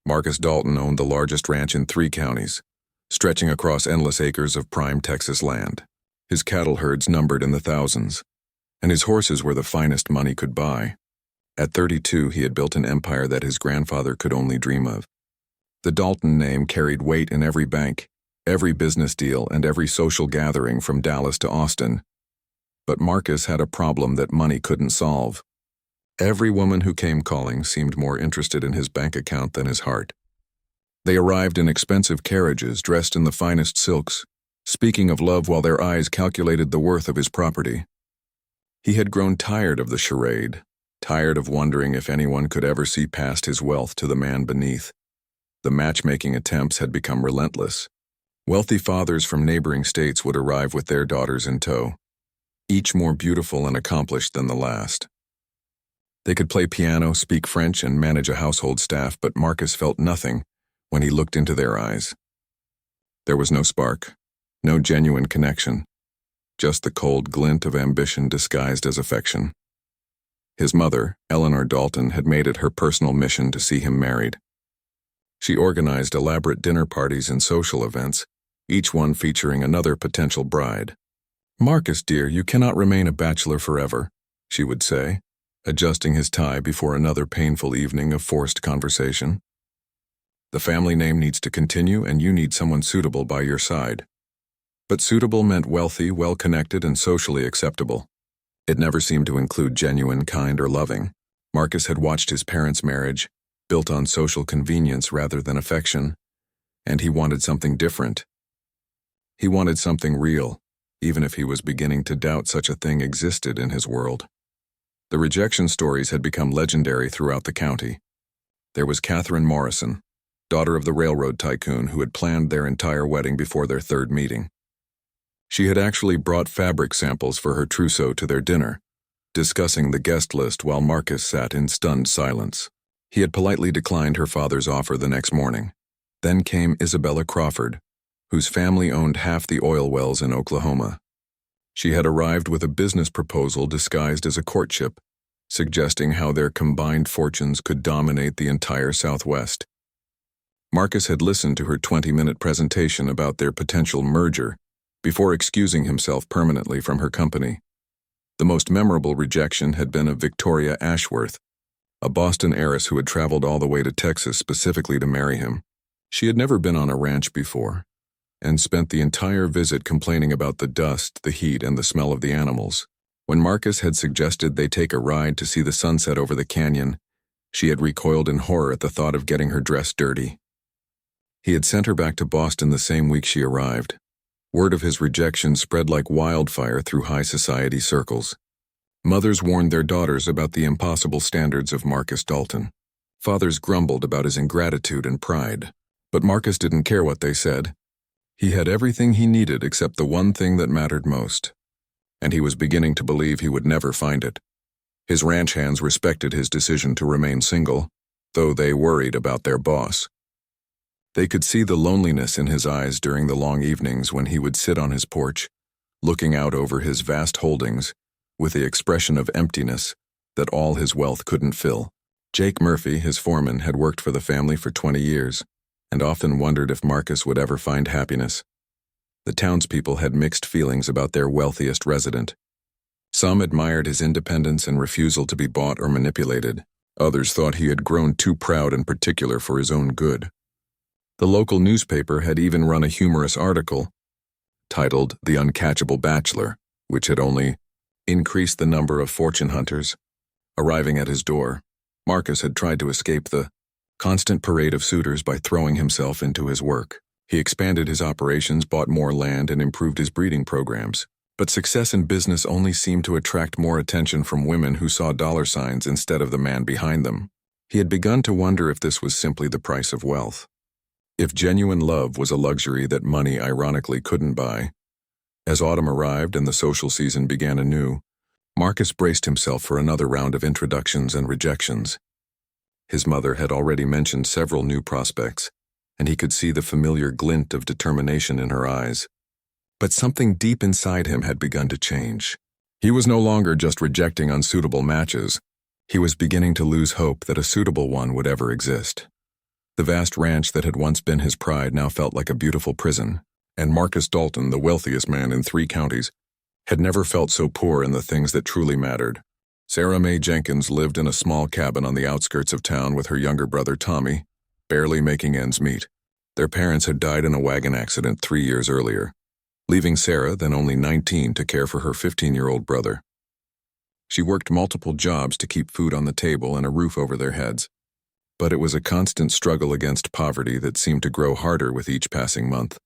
Marcus Dalton owned the largest ranch in 3 counties, stretching across endless acres of prime Texas land. His cattle herds numbered in the thousands, and his horses were the finest money could buy. At 32, he had built an empire that his grandfather could only dream of. The Dalton name carried weight in every bank, every business deal, and every social gathering from Dallas to Austin. But Marcus had a problem that money couldn't solve. Every woman who came calling seemed more interested in his bank account than his heart. They arrived in expensive carriages dressed in the finest silks, speaking of love while their eyes calculated the worth of his property. He had grown tired of the charade, tired of wondering if anyone could ever see past his wealth to the man beneath. The matchmaking attempts had become relentless. Wealthy fathers from neighboring states would arrive with their daughters in tow, each more beautiful and accomplished than the last. They could play piano, speak French, and manage a household staff, but Marcus felt nothing when he looked into their eyes. There was no spark, no genuine connection, just the cold glint of ambition disguised as affection. His mother, Eleanor Dalton, had made it her personal mission to see him married. She organized elaborate dinner parties and social events, each one featuring another potential bride. "Marcus, dear, you cannot remain a bachelor forever," she would say, adjusting his tie before another painful evening of forced conversation. "The family name needs to continue, and you need someone suitable by your side." But suitable meant wealthy, well-connected, and socially acceptable. It never seemed to include genuine, kind, or loving. Marcus had watched his parents' marriage, built on social convenience rather than affection, and he wanted something different. He wanted something real, even if he was beginning to doubt such a thing existed in his world. The rejection stories had become legendary throughout the county. There was Catherine Morrison, daughter of the railroad tycoon who had planned their entire wedding before their 3rd meeting. She had actually brought fabric samples for her trousseau to their dinner, discussing the guest list while Marcus sat in stunned silence. He had politely declined her father's offer the next morning. Then came Isabella Crawford, whose family owned half the oil wells in Oklahoma. She had arrived with a business proposal disguised as a courtship, suggesting how their combined fortunes could dominate the entire Southwest. Marcus had listened to her 20-minute presentation about their potential merger before excusing himself permanently from her company. The most memorable rejection had been of Victoria Ashworth, a Boston heiress who had traveled all the way to Texas specifically to marry him. She had never been on a ranch before, and spent the entire visit complaining about the dust, the heat, and the smell of the animals. When Marcus had suggested they take a ride to see the sunset over the canyon, she had recoiled in horror at the thought of getting her dress dirty. He had sent her back to Boston the same week she arrived. Word of his rejection spread like wildfire through high society circles. Mothers warned their daughters about the impossible standards of Marcus Dalton. Fathers grumbled about his ingratitude and pride. But Marcus didn't care what they said. He had everything he needed except the one thing that mattered most, and he was beginning to believe he would never find it. His ranch hands respected his decision to remain single, though they worried about their boss. They could see the loneliness in his eyes during the long evenings when he would sit on his porch, looking out over his vast holdings, with the expression of emptiness that all his wealth couldn't fill. Jake Murphy, his foreman, had worked for the family for 20 years, and often wondered if Marcus would ever find happiness. The townspeople had mixed feelings about their wealthiest resident. Some admired his independence and refusal to be bought or manipulated. Others thought he had grown too proud and particular for his own good. The local newspaper had even run a humorous article titled "The Uncatchable Bachelor," which had only increased the number of fortune hunters arriving at his door. Marcus had tried to escape the constant parade of suitors by throwing himself into his work. He expanded his operations, bought more land, and improved his breeding programs. But success in business only seemed to attract more attention from women who saw dollar signs instead of the man behind them. He had begun to wonder if this was simply the price of wealth. If genuine love was a luxury that money ironically couldn't buy. As autumn arrived and the social season began anew, Marcus braced himself for another round of introductions and rejections. His mother had already mentioned several new prospects, and he could see the familiar glint of determination in her eyes. But something deep inside him had begun to change. He was no longer just rejecting unsuitable matches. He was beginning to lose hope that a suitable one would ever exist. The vast ranch that had once been his pride now felt like a beautiful prison, and Marcus Dalton, the wealthiest man in 3 counties, had never felt so poor in the things that truly mattered. Sarah Mae Jenkins lived in a small cabin on the outskirts of town with her younger brother Tommy, barely making ends meet. Their parents had died in a wagon accident 3 years earlier, leaving Sarah, then only 19, to care for her 15-year-old brother. She worked multiple jobs to keep food on the table and a roof over their heads, but it was a constant struggle against poverty that seemed to grow harder with each passing month.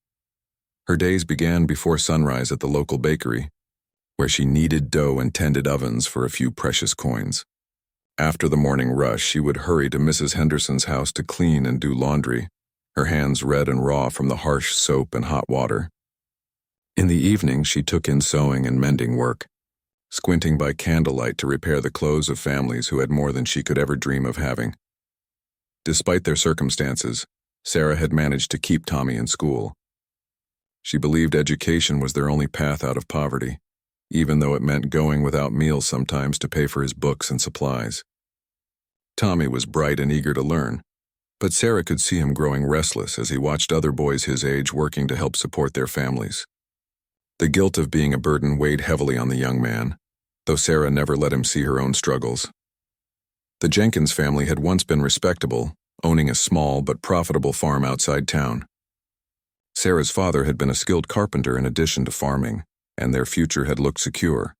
Her days began before sunrise at the local bakery, where she kneaded dough and tended ovens for a few precious coins. After the morning rush, she would hurry to Mrs. Henderson's house to clean and do laundry, her hands red and raw from the harsh soap and hot water. In the evening, she took in sewing and mending work, squinting by candlelight to repair the clothes of families who had more than she could ever dream of having. Despite their circumstances, Sarah had managed to keep Tommy in school. She believed education was their only path out of poverty, even though it meant going without meals sometimes to pay for his books and supplies. Tommy was bright and eager to learn, but Sarah could see him growing restless as he watched other boys his age working to help support their families. The guilt of being a burden weighed heavily on the young man, though Sarah never let him see her own struggles. The Jenkins family had once been respectable, owning a small but profitable farm outside town. Sarah's father had been a skilled carpenter in addition to farming, and their future had looked secure.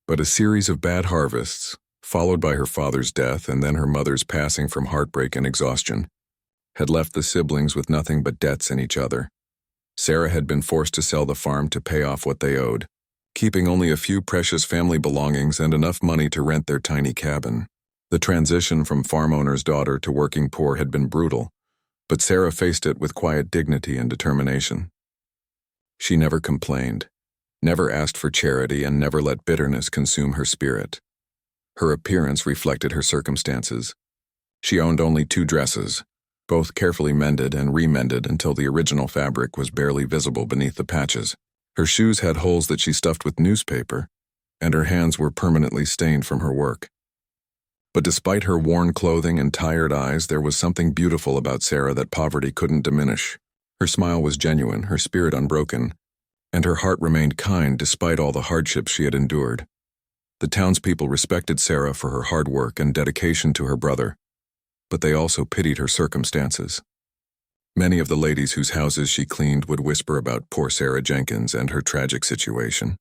But a series of bad harvests, followed by her father's death and then her mother's passing from heartbreak and exhaustion, had left the siblings with nothing but debts in each other. Sarah had been forced to sell the farm to pay off what they owed, keeping only a few precious family belongings and enough money to rent their tiny cabin. The transition from farm owner's daughter to working poor had been brutal, but Sarah faced it with quiet dignity and determination. She never complained, never asked for charity, and never let bitterness consume her spirit. Her appearance reflected her circumstances. She owned only 2 dresses, both carefully mended and remended until the original fabric was barely visible beneath the patches. Her shoes had holes that she stuffed with newspaper, and her hands were permanently stained from her work. But despite her worn clothing and tired eyes, there was something beautiful about Sarah that poverty couldn't diminish. Her smile was genuine, her spirit unbroken, and her heart remained kind despite all the hardships she had endured. The townspeople respected Sarah for her hard work and dedication to her brother, but they also pitied her circumstances. Many of the ladies whose houses she cleaned would whisper about poor Sarah Jenkins and her tragic situation.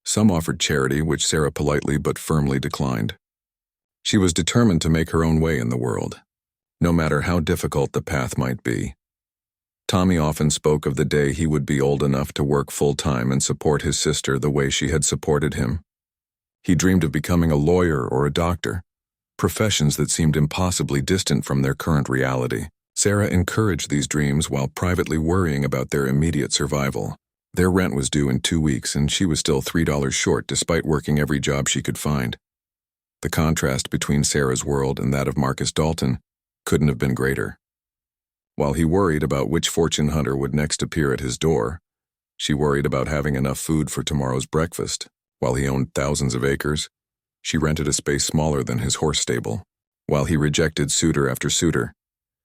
Some offered charity, which Sarah politely but firmly declined. She was determined to make her own way in the world, no matter how difficult the path might be. Tommy often spoke of the day he would be old enough to work full-time and support his sister the way she had supported him. He dreamed of becoming a lawyer or a doctor, professions that seemed impossibly distant from their current reality. Sarah encouraged these dreams while privately worrying about their immediate survival. Their rent was due in 2 weeks, and she was still $3 short despite working every job she could find. The contrast between Sarah's world and that of Marcus Dalton couldn't have been greater. While he worried about which fortune hunter would next appear at his door, she worried about having enough food for tomorrow's breakfast. While he owned thousands of acres, she rented a space smaller than his horse stable. While he rejected suitor after suitor,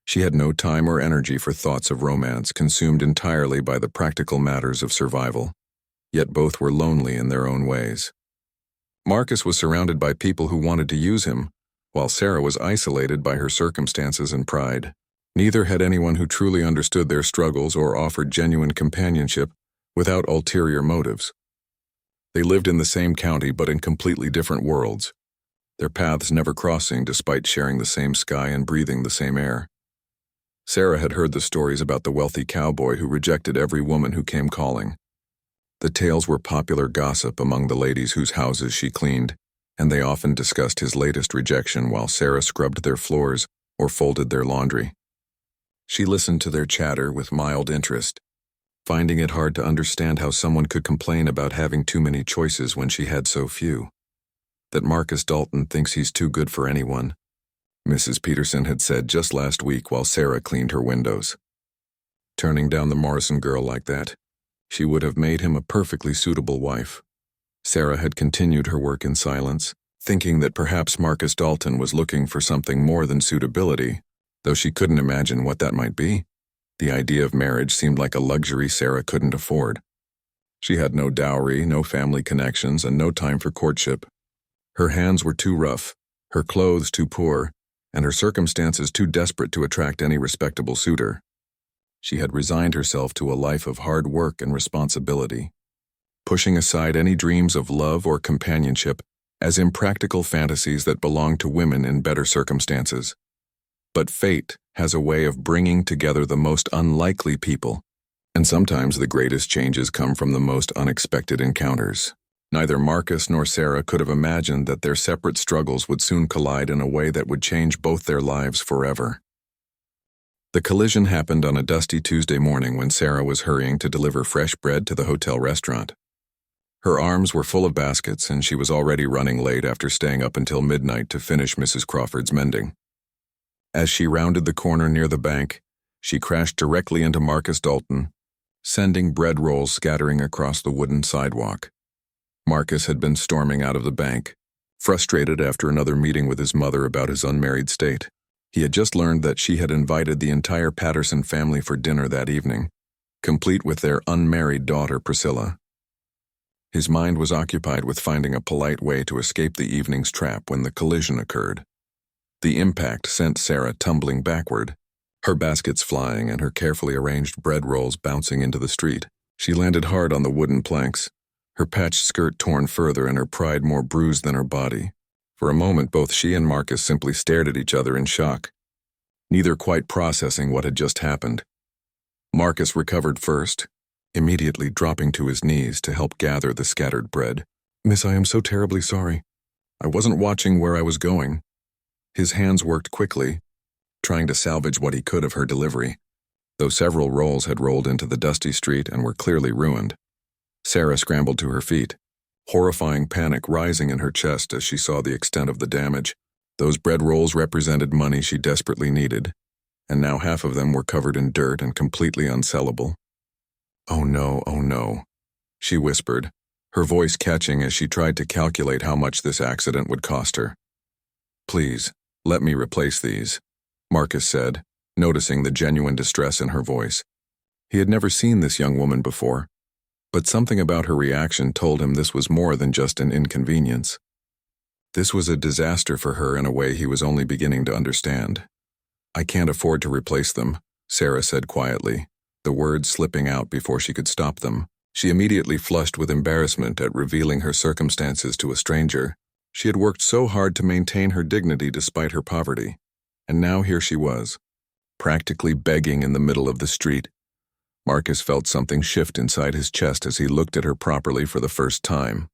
she had no time or energy for thoughts of romance, consumed entirely by the practical matters of survival. Yet both were lonely in their own ways. Marcus was surrounded by people who wanted to use him, while Sarah was isolated by her circumstances and pride. Neither had anyone who truly understood their struggles or offered genuine companionship without ulterior motives. They lived in the same county but in completely different worlds, their paths never crossing despite sharing the same sky and breathing the same air. Sarah had heard the stories about the wealthy cowboy who rejected every woman who came calling. The tales were popular gossip among the ladies whose houses she cleaned, and they often discussed his latest rejection while Sarah scrubbed their floors or folded their laundry. She listened to their chatter with mild interest, finding it hard to understand how someone could complain about having too many choices when she had so few. That Marcus Dalton thinks he's too good for anyone, Mrs. Peterson had said just last week while Sarah cleaned her windows. Turning down the Morrison girl like that, she would have made him a perfectly suitable wife. Sarah had continued her work in silence, thinking that perhaps Marcus Dalton was looking for something more than suitability, though she couldn't imagine what that might be. The idea of marriage seemed like a luxury Sarah couldn't afford. She had no dowry, no family connections, and no time for courtship. Her hands were too rough, her clothes too poor, and her circumstances too desperate to attract any respectable suitor. She had resigned herself to a life of hard work and responsibility, pushing aside any dreams of love or companionship as impractical fantasies that belong to women in better circumstances. But fate has a way of bringing together the most unlikely people, and sometimes the greatest changes come from the most unexpected encounters. Neither Marcus nor Sarah could have imagined that their separate struggles would soon collide in a way that would change both their lives forever. The collision happened on a dusty Tuesday morning when Sarah was hurrying to deliver fresh bread to the hotel restaurant. Her arms were full of baskets, and she was already running late after staying up until midnight to finish Mrs. Crawford's mending. As she rounded the corner near the bank, she crashed directly into Marcus Dalton, sending bread rolls scattering across the wooden sidewalk. Marcus had been storming out of the bank, frustrated after another meeting with his mother about his unmarried state. He had just learned that she had invited the entire Patterson family for dinner that evening, complete with their unmarried daughter Priscilla. His mind was occupied with finding a polite way to escape the evening's trap when the collision occurred. The impact sent Sarah tumbling backward, her baskets flying and her carefully arranged bread rolls bouncing into the street. She landed hard on the wooden planks, her patched skirt torn further and her pride more bruised than her body. For a moment, both she and Marcus simply stared at each other in shock, neither quite processing what had just happened. Marcus recovered first, immediately dropping to his knees to help gather the scattered bread. "Miss, I am so terribly sorry. I wasn't watching where I was going." His hands worked quickly, trying to salvage what he could of her delivery, though several rolls had rolled into the dusty street and were clearly ruined. Sarah scrambled to her feet, horrifying panic rising in her chest as she saw the extent of the damage. Those bread rolls represented money she desperately needed, and now half of them were covered in dirt and completely unsellable. "Oh no," she whispered, her voice catching as she tried to calculate how much this accident would cost her. "Please, let me replace these," Marcus said, noticing the genuine distress in her voice. He had never seen this young woman before, but something about her reaction told him this was more than just an inconvenience. This was a disaster for her in a way he was only beginning to understand. "I can't afford to replace them," Sarah said quietly, the words slipping out before she could stop them. She immediately flushed with embarrassment at revealing her circumstances to a stranger. She had worked so hard to maintain her dignity despite her poverty, and now here she was, practically begging in the middle of the street. Marcus felt something shift inside his chest as he looked at her properly for the first time.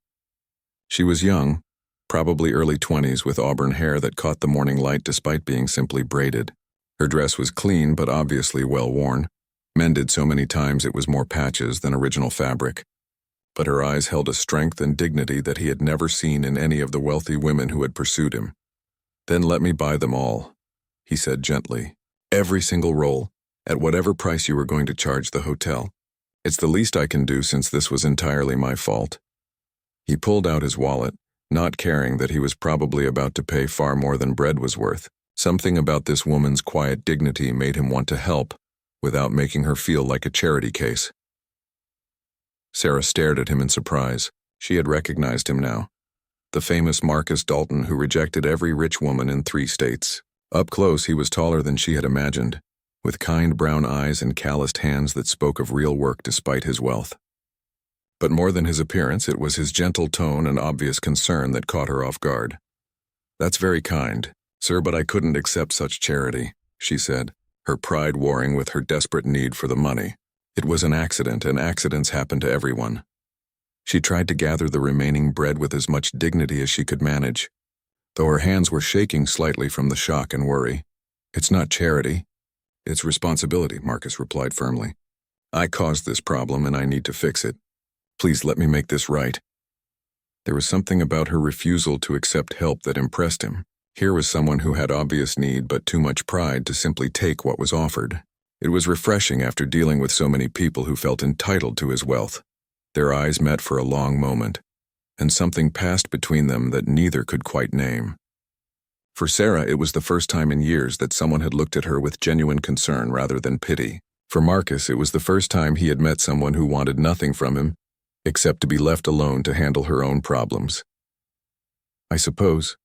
She was young, probably early 20s, with auburn hair that caught the morning light despite being simply braided. Her dress was clean but obviously well worn, mended so many times it was more patches than original fabric. But her eyes held a strength and dignity that he had never seen in any of the wealthy women who had pursued him. "Then let me buy them all," he said gently. "Every single roll, at whatever price you were going to charge the hotel. It's the least I can do since this was entirely my fault." He pulled out his wallet, not caring that he was probably about to pay far more than bread was worth. Something about this woman's quiet dignity made him want to help, without making her feel like a charity case. Sarah stared at him in surprise. She had recognized him now. The famous Marcus Dalton who rejected every rich woman in 3 states. Up close, he was taller than she had imagined, with kind brown eyes and calloused hands that spoke of real work despite his wealth. But more than his appearance, it was his gentle tone and obvious concern that caught her off guard. "That's very kind, sir, but I couldn't accept such charity," she said, her pride warring with her desperate need for the money. It was an accident, and accidents happen to everyone. She tried to gather the remaining bread with as much dignity as she could manage, though her hands were shaking slightly from the shock and worry. "It's not charity. It's responsibility," Marcus replied firmly. "I caused this problem and I need to fix it. Please let me make this right." There was something about her refusal to accept help that impressed him. Here was someone who had obvious need but too much pride to simply take what was offered. It was refreshing after dealing with so many people who felt entitled to his wealth. Their eyes met for a long moment, and something passed between them that neither could quite name. For Sarah, it was the first time in years that someone had looked at her with genuine concern rather than pity. For Marcus, it was the first time he had met someone who wanted nothing from him except to be left alone to handle her own problems. "I suppose,"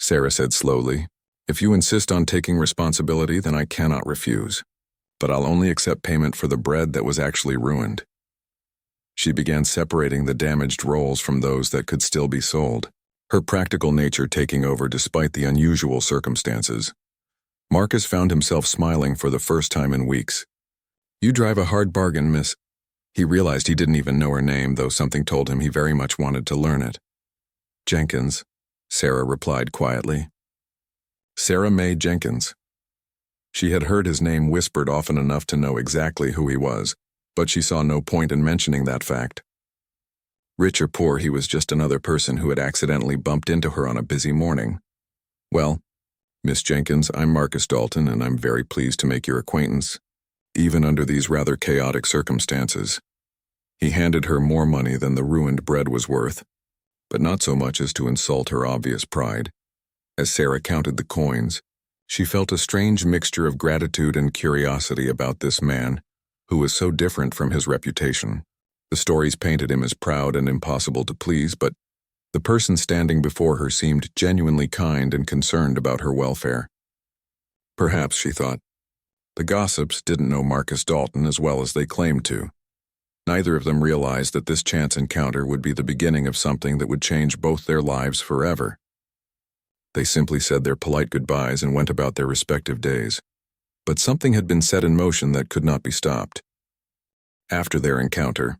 Sarah said slowly, "if you insist on taking responsibility, then I cannot refuse. But I'll only accept payment for the bread that was actually ruined." She began separating the damaged rolls from those that could still be sold, her practical nature taking over despite the unusual circumstances. Marcus found himself smiling for the first time in weeks. "You drive a hard bargain, miss." He realized he didn't even know her name, though something told him he very much wanted to learn it. "Jenkins," Sarah replied quietly. Sarah Mae Jenkins. She had heard his name whispered often enough to know exactly who he was, but she saw no point in mentioning that fact. Rich or poor, he was just another person who had accidentally bumped into her on a busy morning. "Well, Miss Jenkins, I'm Marcus Dalton, and I'm very pleased to make your acquaintance, even under these rather chaotic circumstances." He handed her more money than the ruined bread was worth, but not so much as to insult her obvious pride. As Sarah counted the coins, she felt a strange mixture of gratitude and curiosity about this man, who was so different from his reputation. The stories painted him as proud and impossible to please, but the person standing before her seemed genuinely kind and concerned about her welfare. Perhaps, she thought, the gossips didn't know Marcus Dalton as well as they claimed to. Neither of them realized that this chance encounter would be the beginning of something that would change both their lives forever. They simply said their polite goodbyes and went about their respective days. But something had been set in motion that could not be stopped. After their encounter,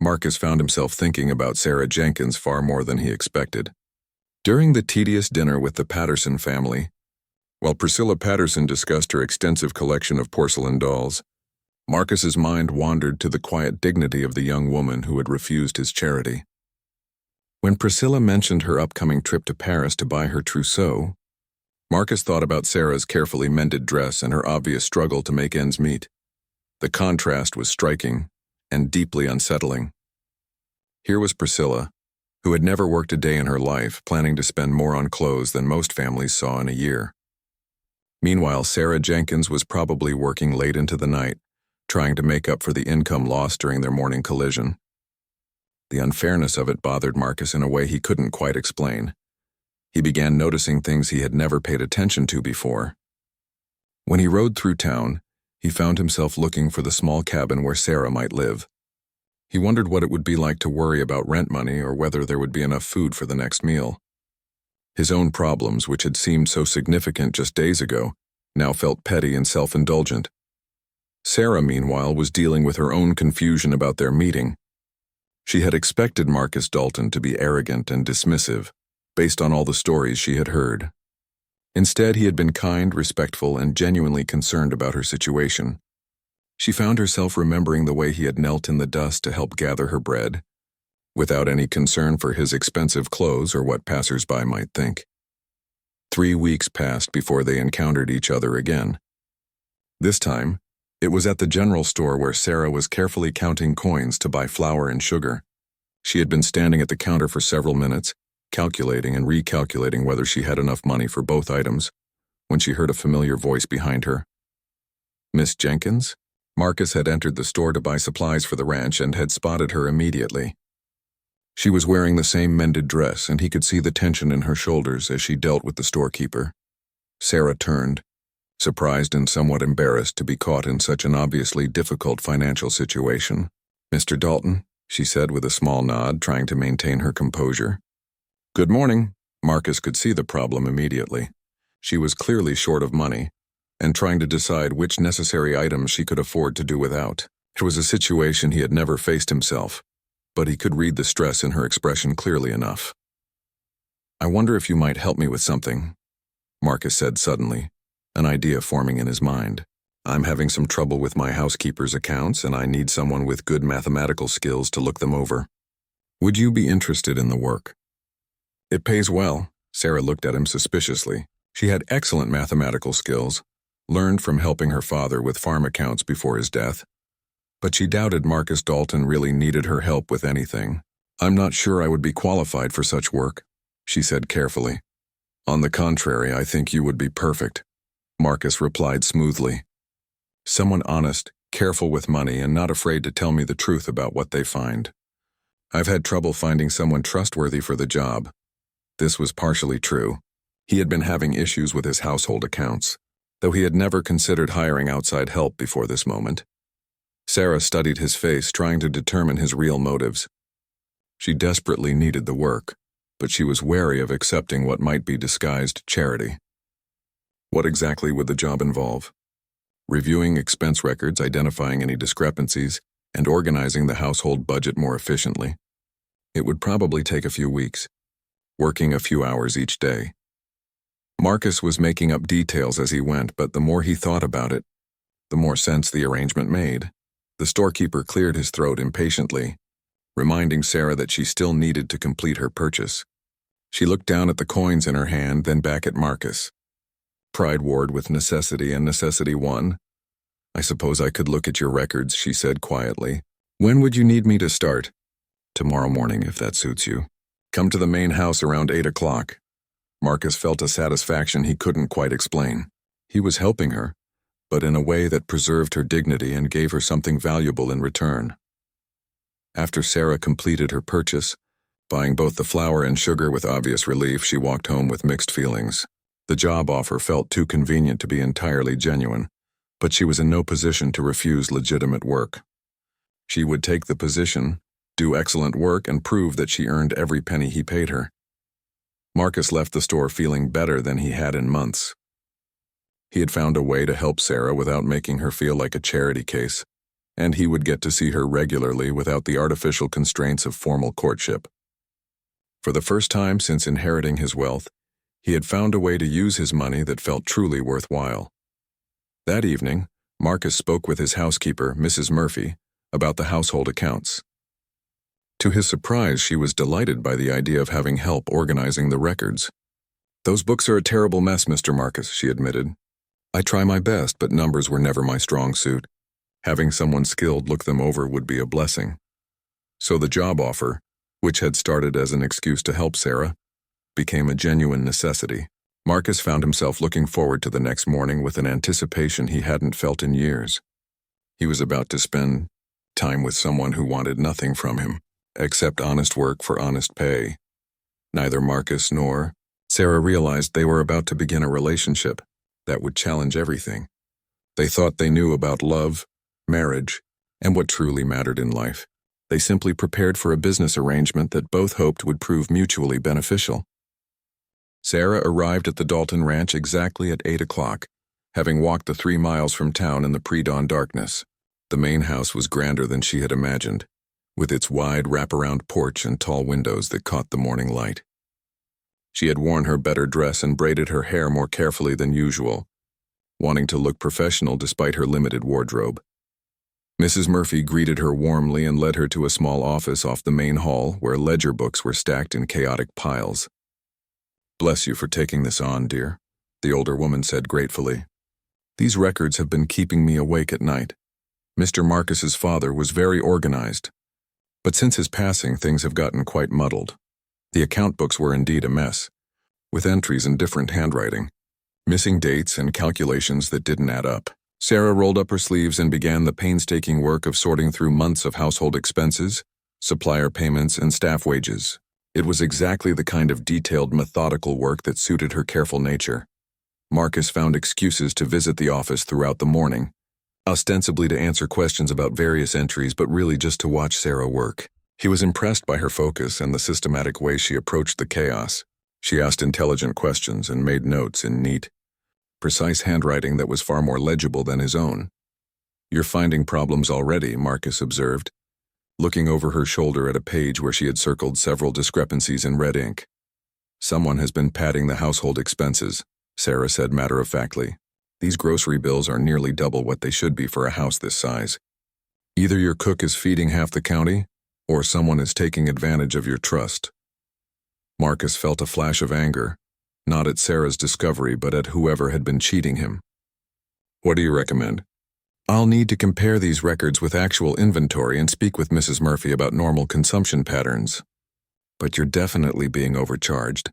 Marcus found himself thinking about Sarah Jenkins far more than he expected. During the tedious dinner with the Patterson family, while Priscilla Patterson discussed her extensive collection of porcelain dolls, Marcus's mind wandered to the quiet dignity of the young woman who had refused his charity. When Priscilla mentioned her upcoming trip to Paris to buy her trousseau, Marcus thought about Sarah's carefully mended dress and her obvious struggle to make ends meet. The contrast was striking and deeply unsettling. Here was Priscilla, who had never worked a day in her life, planning to spend more on clothes than most families saw in a year. Meanwhile, Sarah Jenkins was probably working late into the night, trying to make up for the income lost during their morning collision. The unfairness of it bothered Marcus in a way he couldn't quite explain. He began noticing things he had never paid attention to before. When he rode through town, he found himself looking for the small cabin where Sarah might live. He wondered what it would be like to worry about rent money or whether there would be enough food for the next meal. His own problems, which had seemed so significant just days ago, now felt petty and self-indulgent. Sarah, meanwhile, was dealing with her own confusion about their meeting. She had expected Marcus Dalton to be arrogant and dismissive, based on all the stories she had heard. Instead, he had been kind, respectful, and genuinely concerned about her situation. She found herself remembering the way he had knelt in the dust to help gather her bread, without any concern for his expensive clothes or what passers-by might think. 3 weeks passed before they encountered each other again. This time, it was at the general store where Sarah was carefully counting coins to buy flour and sugar. She had been standing at the counter for several minutes, calculating and recalculating whether she had enough money for both items, when she heard a familiar voice behind her. "Miss Jenkins?" Marcus had entered the store to buy supplies for the ranch and had spotted her immediately. She was wearing the same mended dress, and he could see the tension in her shoulders as she dealt with the storekeeper. Sarah turned, surprised and somewhat embarrassed to be caught in such an obviously difficult financial situation. "Mr. Dalton," she said with a small nod, trying to maintain her composure. "Good morning." Marcus could see the problem immediately. She was clearly short of money, and trying to decide which necessary items she could afford to do without. It was a situation he had never faced himself, but he could read the stress in her expression clearly enough. "I wonder if you might help me with something," Marcus said suddenly, an idea forming in his mind. "I'm having some trouble with my housekeeper's accounts, and I need someone with good mathematical skills to look them over. Would you be interested in the work?" "It pays well." Sarah looked at him suspiciously. She had excellent mathematical skills, learned from helping her father with farm accounts before his death. But she doubted Marcus Dalton really needed her help with anything. "I'm not sure I would be qualified for such work," she said carefully. On the contrary, I think you would be perfect, Marcus replied smoothly. Someone honest, careful with money, and not afraid to tell me the truth about what they find. I've had trouble finding someone trustworthy for the job. This was partially true. He had been having issues with his household accounts, though he had never considered hiring outside help before this moment. Sarah studied his face, trying to determine his real motives. She desperately needed the work, but she was wary of accepting what might be disguised charity. What exactly would the job involve? Reviewing expense records, identifying any discrepancies, and organizing the household budget more efficiently. It would probably take a few weeks, working a few hours each day. Marcus was making up details as he went, but the more he thought about it, the more sense the arrangement made. The storekeeper cleared his throat impatiently, reminding Sarah that she still needed to complete her purchase. She looked down at the coins in her hand, then back at Marcus. Pride warred with necessity, and necessity won. I suppose I could look at your records, she said quietly. When would you need me to start? Tomorrow morning, if that suits you. Come to the main house around 8 o'clock. Marcus felt a satisfaction he couldn't quite explain. He was helping her, but in a way that preserved her dignity and gave her something valuable in return. After Sarah completed her purchase, buying both the flour and sugar with obvious relief, she walked home with mixed feelings. The job offer felt too convenient to be entirely genuine, but she was in no position to refuse legitimate work. She would take the position, do excellent work, and prove that she earned every penny he paid her. Marcus left the store feeling better than he had in months. He had found a way to help Sarah without making her feel like a charity case, and he would get to see her regularly without the artificial constraints of formal courtship. For the first time since inheriting his wealth, he had found a way to use his money that felt truly worthwhile. That evening, Marcus spoke with his housekeeper, Mrs. Murphy, about the household accounts. To his surprise, she was delighted by the idea of having help organizing the records. Those books are a terrible mess, Mr. Marcus, she admitted. I try my best, but numbers were never my strong suit. Having someone skilled look them over would be a blessing. So the job offer, which had started as an excuse to help Sarah, became a genuine necessity. Marcus found himself looking forward to the next morning with an anticipation he hadn't felt in years. He was about to spend time with someone who wanted nothing from him, except honest work for honest pay. Neither Marcus nor Sarah realized they were about to begin a relationship that would challenge everything. They thought they knew about love, marriage, and what truly mattered in life. They simply prepared for a business arrangement that both hoped would prove mutually beneficial. Sarah arrived at the Dalton Ranch exactly at 8 o'clock, having walked the 3 miles from town in the pre-dawn darkness. The main house was grander than she had imagined, with its wide wraparound porch and tall windows that caught the morning light. She had worn her better dress and braided her hair more carefully than usual, wanting to look professional despite her limited wardrobe. Mrs. Murphy greeted her warmly and led her to a small office off the main hall where ledger books were stacked in chaotic piles. Bless you for taking this on, dear, the older woman said gratefully. These records have been keeping me awake at night. Mr. Marcus's father was very organized, but since his passing, things have gotten quite muddled. The account books were indeed a mess, with entries in different handwriting, missing dates and calculations that didn't add up. Sarah rolled up her sleeves and began the painstaking work of sorting through months of household expenses, supplier payments, and staff wages. It was exactly the kind of detailed, methodical work that suited her careful nature. Marcus found excuses to visit the office throughout the morning, ostensibly to answer questions about various entries, but really just to watch Sarah work. He was impressed by her focus and the systematic way she approached the chaos. She asked intelligent questions and made notes in neat, precise handwriting that was far more legible than his own. You're finding problems already, Marcus observed, looking over her shoulder at a page where she had circled several discrepancies in red ink. Someone has been padding the household expenses, Sarah said matter-of-factly. These grocery bills are nearly double what they should be for a house this size. Either your cook is feeding half the county, or someone is taking advantage of your trust. Marcus felt a flash of anger, not at Sarah's discovery, but at whoever had been cheating him. What do you recommend? I'll need to compare these records with actual inventory and speak with Mrs. Murphy about normal consumption patterns. But you're definitely being overcharged.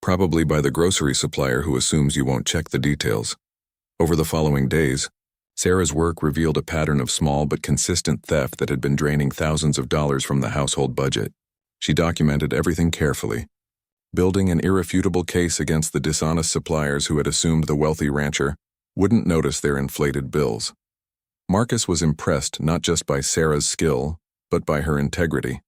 Probably by the grocery supplier who assumes you won't check the details. Over the following days, Sarah's work revealed a pattern of small but consistent theft that had been draining thousands of dollars from the household budget. She documented everything carefully, building an irrefutable case against the dishonest suppliers who had assumed the wealthy rancher wouldn't notice their inflated bills. Marcus was impressed not just by Sarah's skill, but by her integrity.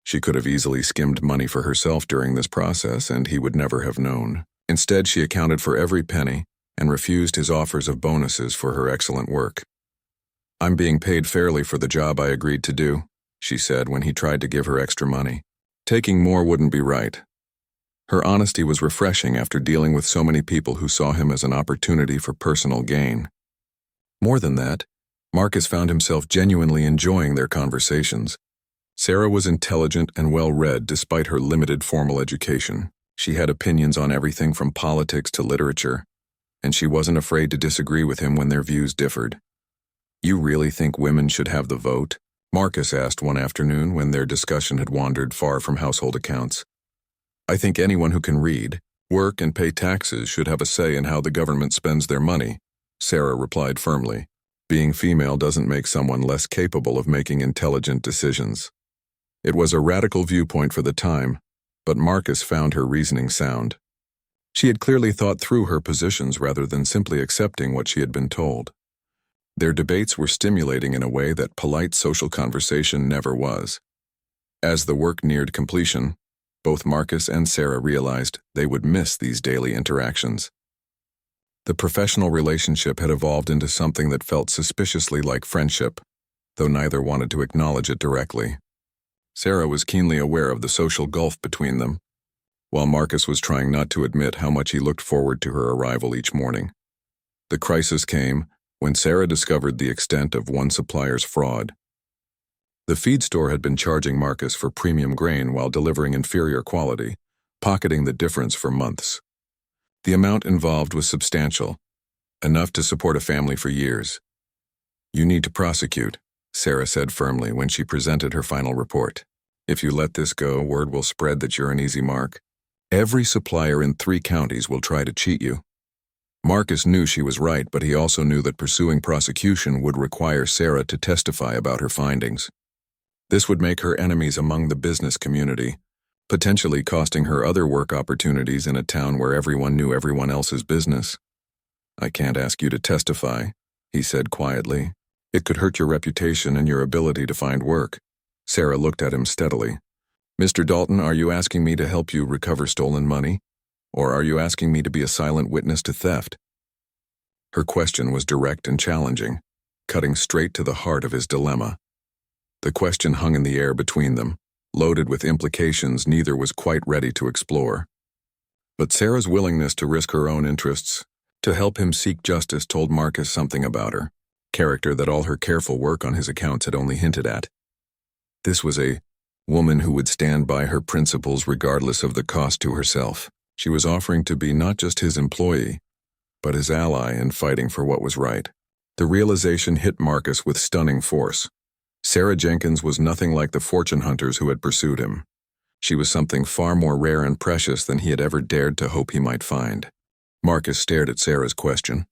She could have easily skimmed money for herself during this process, and he would never have known. Instead, she accounted for every penny and refused his offers of bonuses for her excellent work. "I'm being paid fairly for the job I agreed to do," she said when he tried to give her extra money. Taking more wouldn't be right. Her honesty was refreshing after dealing with so many people who saw him as an opportunity for personal gain. More than that, Marcus found himself genuinely enjoying their conversations. Sarah was intelligent and well-read despite her limited formal education. She had opinions on everything from politics to literature, and she wasn't afraid to disagree with him when their views differed. "You really think women should have the vote?" Marcus asked one afternoon when their discussion had wandered far from household accounts. "I think anyone who can read, work, and pay taxes should have a say in how the government spends their money," Sarah replied firmly. Being female doesn't make someone less capable of making intelligent decisions. It was a radical viewpoint for the time, but Marcus found her reasoning sound. She had clearly thought through her positions rather than simply accepting what she had been told. Their debates were stimulating in a way that polite social conversation never was. As the work neared completion, both Marcus and Sarah realized they would miss these daily interactions. The professional relationship had evolved into something that felt suspiciously like friendship, though neither wanted to acknowledge it directly. Sarah was keenly aware of the social gulf between them, while Marcus was trying not to admit how much he looked forward to her arrival each morning. The crisis came when Sarah discovered the extent of one supplier's fraud. The feed store had been charging Marcus for premium grain while delivering inferior quality, pocketing the difference for months. The amount involved was substantial, enough to support a family for years. "You need to prosecute," Sarah said firmly when she presented her final report. "If you let this go, word will spread that you're an easy mark. Every supplier in 3 counties will try to cheat you." Marcus knew she was right, but he also knew that pursuing prosecution would require Sarah to testify about her findings. This would make her enemies among the business community, potentially costing her other work opportunities in a town where everyone knew everyone else's business. "I can't ask you to testify," he said quietly. "It could hurt your reputation and your ability to find work." Sarah looked at him steadily. "Mr. Dalton, are you asking me to help you recover stolen money? Or are you asking me to be a silent witness to theft?" Her question was direct and challenging, cutting straight to the heart of his dilemma. The question hung in the air between them, loaded with implications neither was quite ready to explore. But Sarah's willingness to risk her own interests, to help him seek justice, told Marcus something about her, character that all her careful work on his accounts had only hinted at. This was a woman who would stand by her principles regardless of the cost to herself. She was offering to be not just his employee, but his ally in fighting for what was right. The realization hit Marcus with stunning force. Sarah Jenkins was nothing like the fortune hunters who had pursued him. She was something far more rare and precious than he had ever dared to hope he might find. Marcus stared at Sarah's question,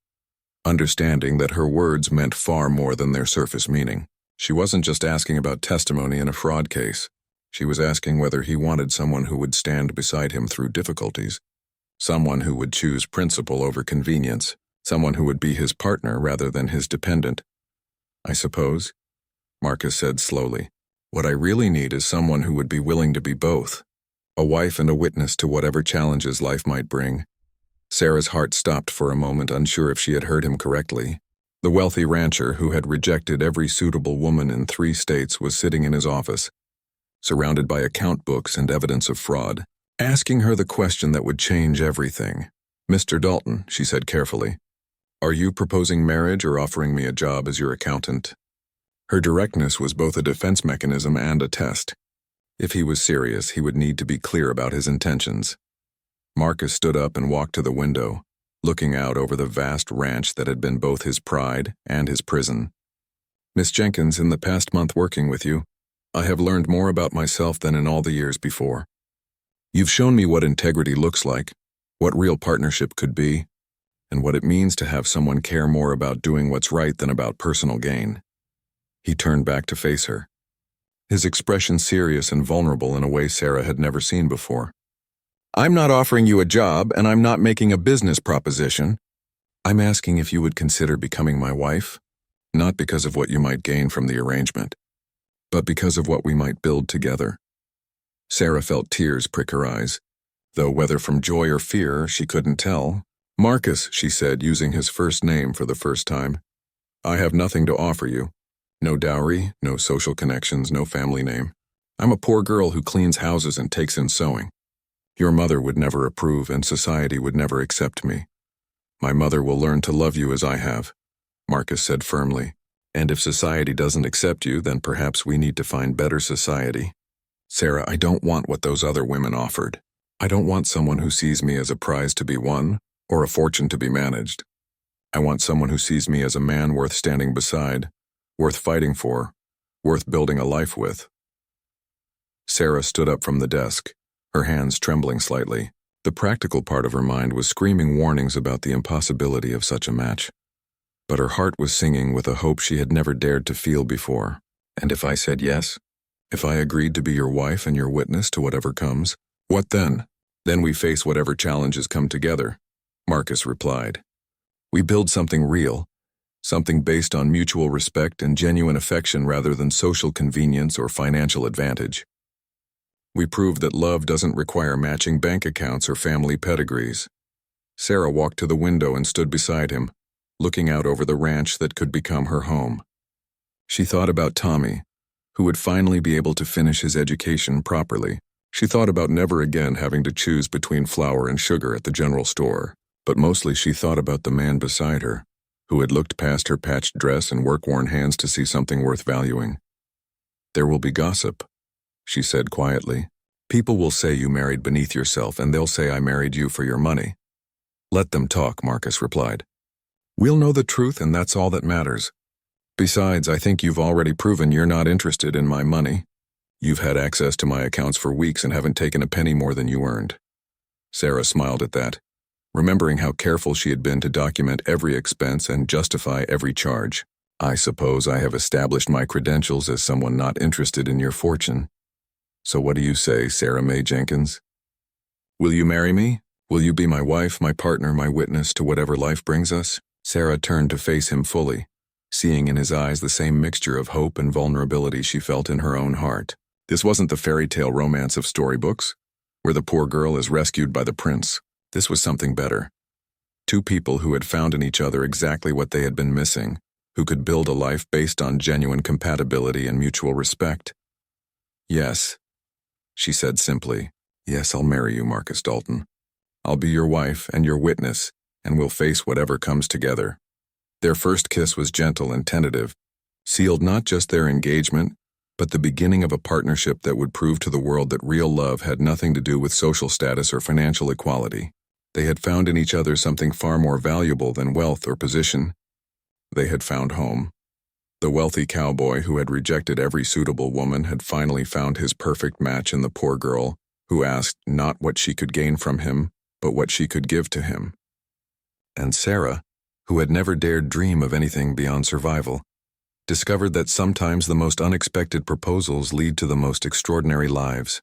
understanding that her words meant far more than their surface meaning. She wasn't just asking about testimony in a fraud case. She was asking whether he wanted someone who would stand beside him through difficulties, someone who would choose principle over convenience, someone who would be his partner rather than his dependent. "I suppose," Marcus said slowly, "what I really need is someone who would be willing to be both, a wife and a witness to whatever challenges life might bring." Sarah's heart stopped for a moment, unsure if she had heard him correctly. The wealthy rancher who had rejected every suitable woman in 3 states was sitting in his office, surrounded by account books and evidence of fraud, asking her the question that would change everything. "Mr. Dalton," she said carefully, "are you proposing marriage or offering me a job as your accountant?" Her directness was both a defense mechanism and a test. If he was serious, he would need to be clear about his intentions. Marcus stood up and walked to the window, looking out over the vast ranch that had been both his pride and his prison. "Miss Jenkins, in the past month working with you, I have learned more about myself than in all the years before. You've shown me what integrity looks like, what real partnership could be, and what it means to have someone care more about doing what's right than about personal gain." He turned back to face her, his expression serious and vulnerable in a way Sarah had never seen before. "I'm not offering you a job, and I'm not making a business proposition. I'm asking if you would consider becoming my wife, not because of what you might gain from the arrangement, but because of what we might build together." Sarah felt tears prick her eyes, though whether from joy or fear, she couldn't tell. "Marcus," she said, using his first name for the first time, "I have nothing to offer you. No dowry, no social connections, no family name. I'm a poor girl who cleans houses and takes in sewing. Your mother would never approve, and society would never accept me. My mother will learn to love you as I have," Marcus said firmly. "And if society doesn't accept you, then perhaps we need to find better society. Sarah, I don't want what those other women offered. I don't want someone who sees me as a prize to be won or a fortune to be managed. I want someone who sees me as a man worth standing beside, worth fighting for, worth building a life with." Sarah stood up from the desk, her hands trembling slightly. The practical part of her mind was screaming warnings about the impossibility of such a match. But her heart was singing with a hope she had never dared to feel before. "And if I said yes? If I agreed to be your wife and your witness to whatever comes? What then?" "Then we face whatever challenges come together," Marcus replied. "We build something real, something based on mutual respect and genuine affection rather than social convenience or financial advantage. We prove that love doesn't require matching bank accounts or family pedigrees." Sarah walked to the window and stood beside him, looking out over the ranch that could become her home. She thought about Tommy, who would finally be able to finish his education properly. She thought about never again having to choose between flour and sugar at the general store. But mostly she thought about the man beside her, who had looked past her patched dress and work-worn hands to see something worth valuing. "There will be gossip," she said quietly. "People will say you married beneath yourself, and they'll say I married you for your money." "Let them talk," Marcus replied. "We'll know the truth, and that's all that matters. Besides, I think you've already proven you're not interested in my money. You've had access to my accounts for weeks and haven't taken a penny more than you earned." Sarah smiled at that, remembering how careful she had been to document every expense and justify every charge. "I suppose I have established my credentials as someone not interested in your fortune. So what do you say, Sarah Mae Jenkins? Will you marry me? Will you be my wife, my partner, my witness to whatever life brings us?" Sarah turned to face him fully, seeing in his eyes the same mixture of hope and vulnerability she felt in her own heart. This wasn't the fairy tale romance of storybooks, where the poor girl is rescued by the prince. This was something better. Two people who had found in each other exactly what they had been missing, who could build a life based on genuine compatibility and mutual respect. "Yes," she said simply. "Yes, I'll marry you, Marcus Dalton. I'll be your wife and your witness, and we'll face whatever comes together." Their first kiss was gentle and tentative, sealed not just their engagement, but the beginning of a partnership that would prove to the world that real love had nothing to do with social status or financial equality. They had found in each other something far more valuable than wealth or position. They had found home. The wealthy cowboy who had rejected every suitable woman had finally found his perfect match in the poor girl who asked not what she could gain from him, but what she could give to him. And Sarah, who had never dared dream of anything beyond survival, discovered that sometimes the most unexpected proposals lead to the most extraordinary lives.